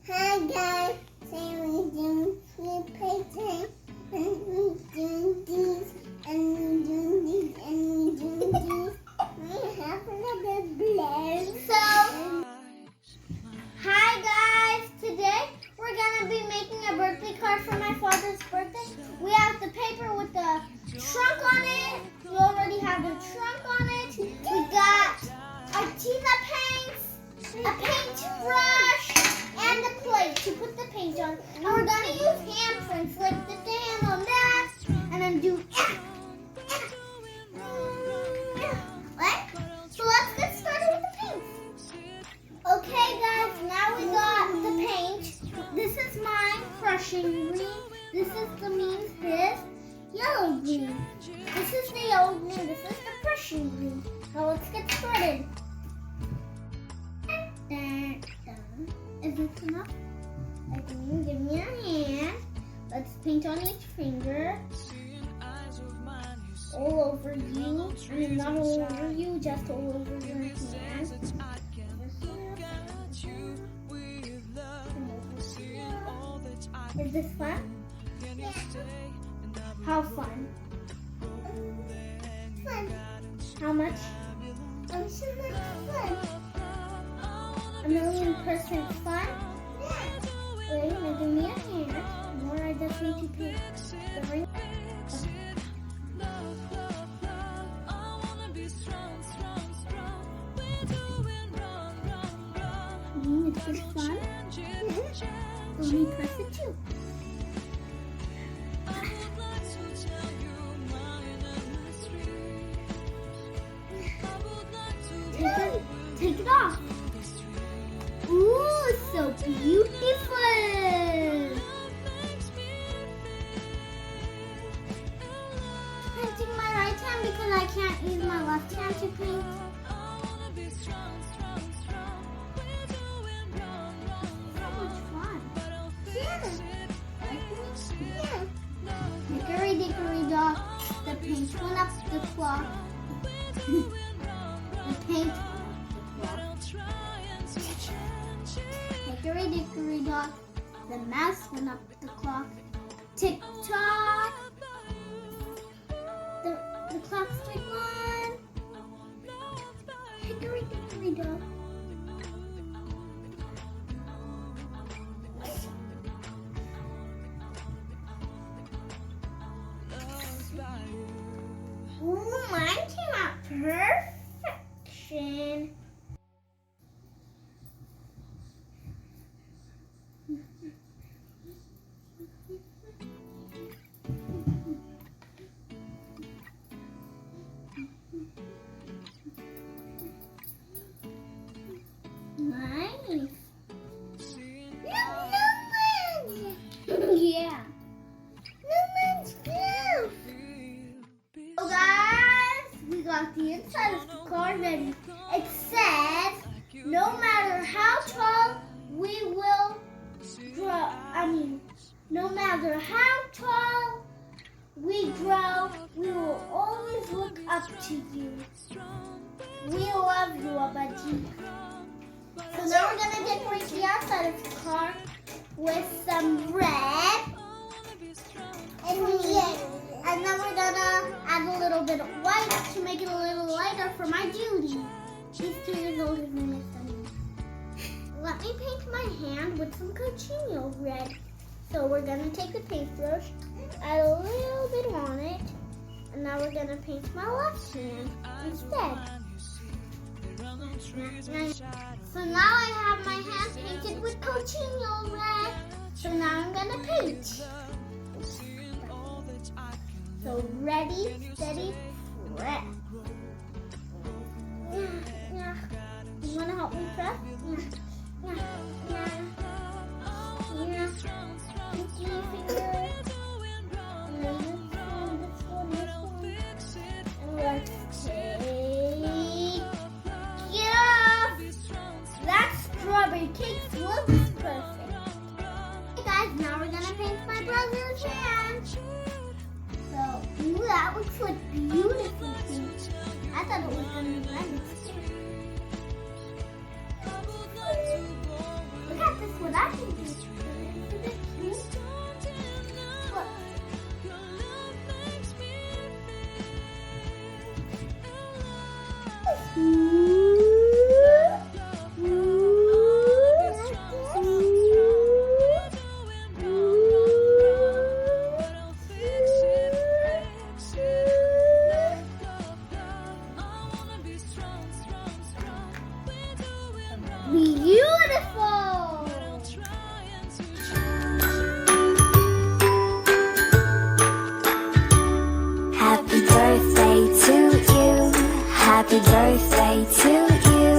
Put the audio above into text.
Hi guys, today we're doing free painting, and we're doing these, and we're doing these, and we're doing these. We have another blend. So, hi guys, today we're gonna be making a birthday card for my father's birthday. We have the paper with the trunk on it. We already have the trunk on it. We got Arteza paints, a paintbrush, and a plate to put the paint on. And we're gonna use handprints, like the hand on that, and then do What? So let's get started with the paint. Okay guys, now we got the paint. This is mine, Prussian green. This is the means his, yellow green. This is the yellow green, this is the Prussian green. Now let's get started. Is this enough? I think give me your hand. Let's paint on each finger. All over you. I mean, not all over you, just all over your hand. Is this fun? Yeah. How fun? Fun. How much? So much fun. 1,000,000% fun? Yeah. Wait, now give me a hand. More I just need to paint the ring. Is this fun? Let me press it too. Take it off. Ooh, so beautiful. Painting my right hand because I can't use my left hand to paint. So much fun. Yeah. Hickory dickory dock, the paint went up the clock. The paint Hickory dickory dock, the mouse went up the clock. Tick tock, the clock struck one. Hickory dickory dock. Ooh, mine came out perfection. Nice. Yeah. No man's glue. So guys, we got the inside of the card ready. It says, no matter how tall we will grow, no matter how tall we grow, we will always look up to you. We love you, Abaji. So now we're gonna decorate the outside of the card with some red and yellow. And then we're gonna add a little bit of white to make it a little lighter for my Judy. She's 2 years older than me. Let me paint my hand with some cochineal red. So we're gonna take the paintbrush, add a little bit on it, and now we're gonna paint my left hand instead. So now I have my hand painted with cochineal red. So now I'm gonna paint. So ready, steady, press. You wanna help me press? Strawberry cake looks perfect. Hey guys, now we're gonna paint my brother's hand. So, that looks like beautiful pink. I thought it was gonna be red. Look at this, what I can do. birthday to you.